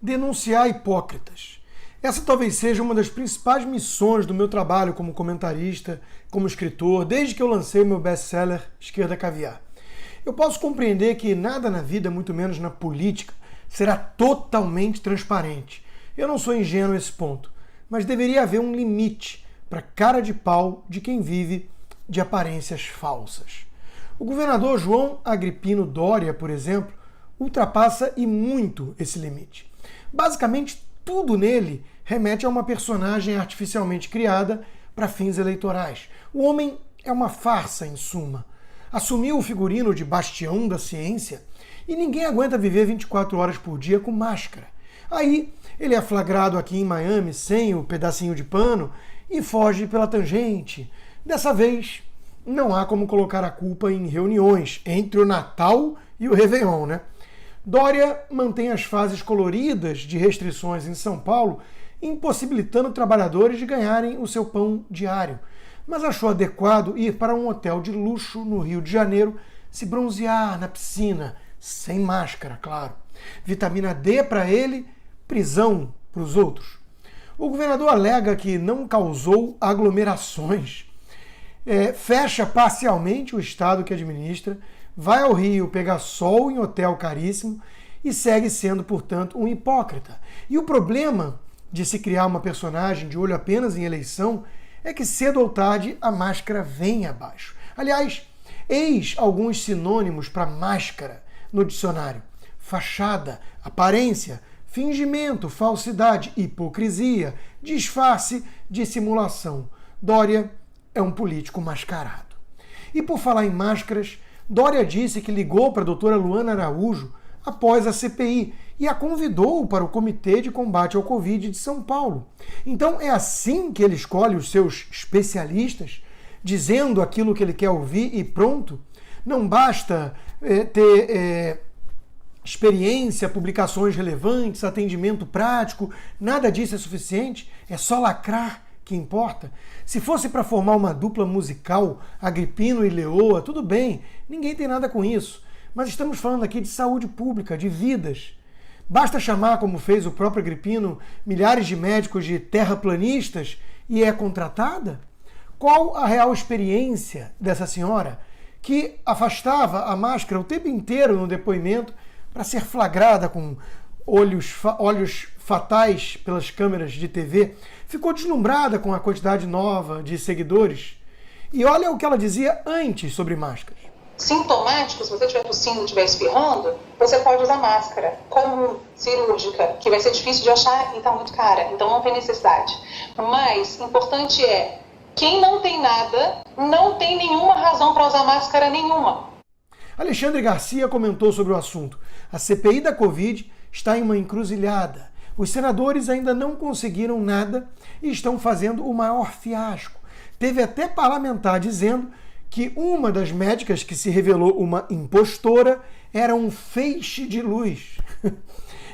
denunciar hipócritas. Essa talvez seja uma das principais missões do meu trabalho como comentarista, como escritor, desde que eu lancei o meu best-seller Esquerda Caviar. Eu posso compreender que nada na vida, muito menos na política, será totalmente transparente. Eu não sou ingênuo a esse ponto, mas deveria haver um limite para a cara de pau de quem vive de aparências falsas. O governador João Agripino Dória, por exemplo, ultrapassa e muito esse limite. Basicamente, tudo nele remete a uma personagem artificialmente criada para fins eleitorais. O homem é uma farsa, em suma. Assumiu o figurino de bastião da ciência e ninguém aguenta viver 24 horas por dia com máscara. Aí ele é flagrado aqui em Miami sem o pedacinho de pano e foge pela tangente. Dessa vez, não há como colocar a culpa em reuniões entre o Natal e o Réveillon, né? Dória mantém as fases coloridas de restrições em São Paulo, impossibilitando trabalhadores de ganharem o seu pão diário, mas achou adequado ir para um hotel de luxo no Rio de Janeiro, se bronzear na piscina, sem máscara, claro. Vitamina D para ele, prisão para os outros. O governador alega que não causou aglomerações, fecha parcialmente o estado que administra, vai ao Rio pegar sol em hotel caríssimo e segue sendo, portanto, um hipócrita. E o problema de se criar uma personagem de olho apenas em eleição é que cedo ou tarde a máscara vem abaixo. Aliás, eis alguns sinônimos para máscara no dicionário: fachada, aparência, fingimento, falsidade, hipocrisia, disfarce, dissimulação. Dória é um político mascarado. E por falar em máscaras, Dória disse que ligou para a doutora Luana Araújo após a CPI e a convidou para o Comitê de Combate ao Covid de São Paulo. Então é assim que ele escolhe os seus especialistas, dizendo aquilo que ele quer ouvir e pronto? Não basta ter experiência, publicações relevantes, atendimento prático, nada disso é suficiente, é só lacrar que importa. Se fosse para formar uma dupla musical, Agripino e Leoa, tudo bem, ninguém tem nada com isso. Mas estamos falando aqui de saúde pública, de vidas. Basta chamar, como fez o próprio Agripino, milhares de médicos de terraplanistas e é contratada? Qual a real experiência dessa senhora que afastava a máscara o tempo inteiro no depoimento para ser flagrada com olhos fatais pelas câmeras de TV, ficou deslumbrada com a quantidade nova de seguidores? E olha o que ela dizia antes sobre máscaras. Sintomático, se você estiver tossindo e estiver espirrando, você pode usar máscara, como cirúrgica, que vai ser difícil de achar e está muito cara, então não tem necessidade. Mas importante é, quem não tem nada, não tem nenhuma razão para usar máscara nenhuma. Alexandre Garcia comentou sobre o assunto. A CPI da Covid está em uma encruzilhada. Os senadores ainda não conseguiram nada e estão fazendo o maior fiasco. Teve até parlamentar dizendo que uma das médicas que se revelou uma impostora era um feixe de luz.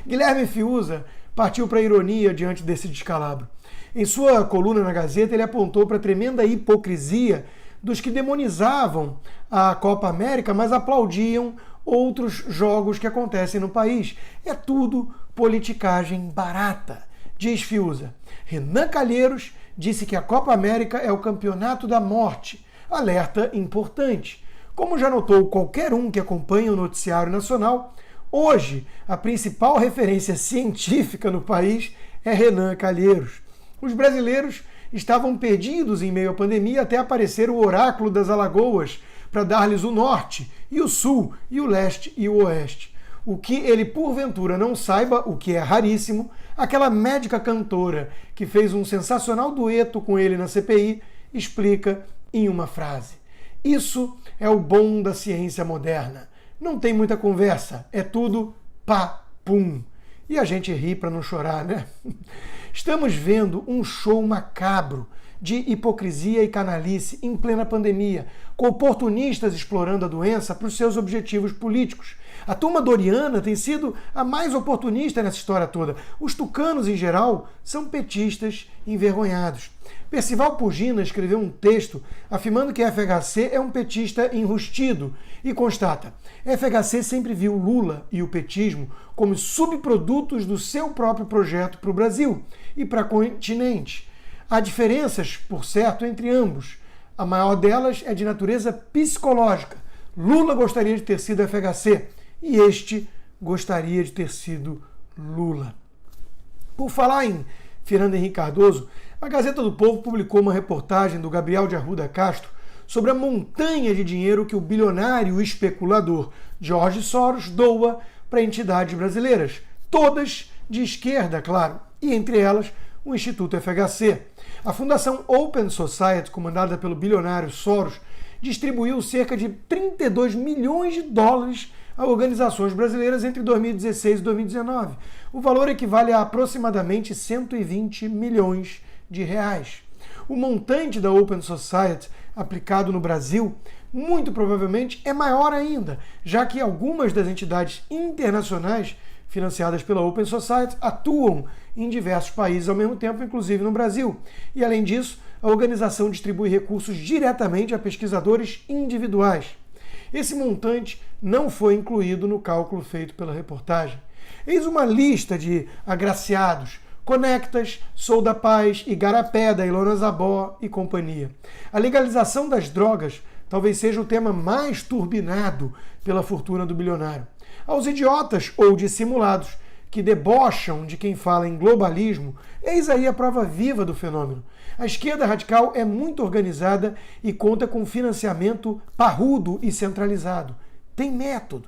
Guilherme Fiuza partiu para a ironia diante desse descalabro. Em sua coluna na Gazeta, ele apontou para a tremenda hipocrisia dos que demonizavam a Copa América, mas aplaudiam outros jogos que acontecem no país. É tudo politicagem barata, diz Fiuza. Renan Calheiros disse que a Copa América é o campeonato da morte. Alerta importante. Como já notou qualquer um que acompanha o noticiário nacional, hoje a principal referência científica no país é Renan Calheiros. Os brasileiros estavam perdidos em meio à pandemia até aparecer o oráculo das Alagoas para dar-lhes o norte, e o sul, e o leste e o oeste. O que ele porventura não saiba, o que é raríssimo, aquela médica cantora que fez um sensacional dueto com ele na CPI, explica em uma frase: isso é o bom da ciência moderna. Não tem muita conversa, é tudo pá, pum. E a gente ri para não chorar, né? Estamos vendo um show macabro de hipocrisia e canalice em plena pandemia, com oportunistas explorando a doença para os seus objetivos políticos. A turma doriana tem sido a mais oportunista nessa história toda. Os tucanos, em geral, são petistas envergonhados. Percival Pugina escreveu um texto afirmando que FHC é um petista enrustido e constata: FHC sempre viu Lula e o petismo como subprodutos do seu próprio projeto para o Brasil e para o continente. Há diferenças, por certo, entre ambos. A maior delas é de natureza psicológica. Lula gostaria de ter sido FHC e este gostaria de ter sido Lula. Por falar em Fernando Henrique Cardoso, a Gazeta do Povo publicou uma reportagem do Gabriel de Arruda Castro sobre a montanha de dinheiro que o bilionário especulador George Soros doa para entidades brasileiras, todas de esquerda, claro, e entre elas o Instituto FHC. A Fundação Open Society, comandada pelo bilionário Soros, distribuiu cerca de 32 milhões de dólares a organizações brasileiras entre 2016 e 2019. O valor equivale a aproximadamente 120 milhões de reais. O montante da Open Society aplicado no Brasil muito provavelmente é maior ainda, já que algumas das entidades internacionais financiadas pela Open Society atuam em diversos países ao mesmo tempo, inclusive no Brasil. E, além disso, a organização distribui recursos diretamente a pesquisadores individuais. Esse montante não foi incluído no cálculo feito pela reportagem. Eis uma lista de agraciados: Conectas, Sou da Paz, Igarapé, da Ilona Zabó e companhia. A legalização das drogas talvez seja o tema mais turbinado pela fortuna do bilionário. Aos idiotas ou dissimulados que debocham de quem fala em globalismo, eis aí a prova viva do fenômeno. A esquerda radical é muito organizada e conta com financiamento parrudo e centralizado. Tem método.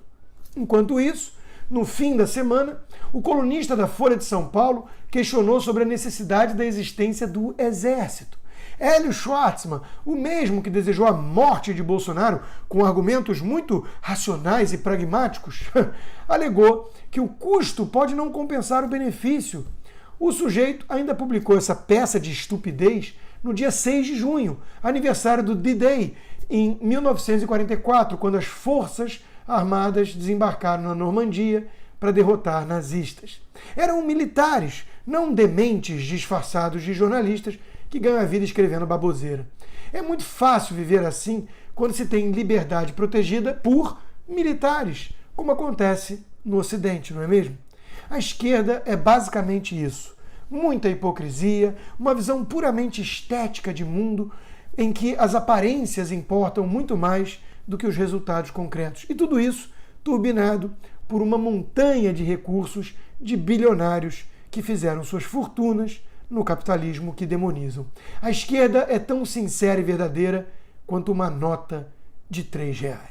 Enquanto isso, no fim da semana, o colunista da Folha de São Paulo questionou sobre a necessidade da existência do Exército. Hélio Schwartzman, o mesmo que desejou a morte de Bolsonaro com argumentos muito racionais e pragmáticos, alegou que o custo pode não compensar o benefício. O sujeito ainda publicou essa peça de estupidez no dia 6 de junho, aniversário do D-Day, em 1944, quando as forças armadas desembarcaram na Normandia para derrotar nazistas. Eram militares, não dementes disfarçados de jornalistas que ganham a vida escrevendo baboseira. É muito fácil viver assim quando se tem liberdade protegida por militares, como acontece no Ocidente, não é mesmo? A esquerda é basicamente isso. Muita hipocrisia, uma visão puramente estética de mundo, em que as aparências importam muito mais do que os resultados concretos. E tudo isso turbinado por uma montanha de recursos de bilionários que fizeram suas fortunas no capitalismo que demonizam. A esquerda é tão sincera e verdadeira quanto uma nota de R$3.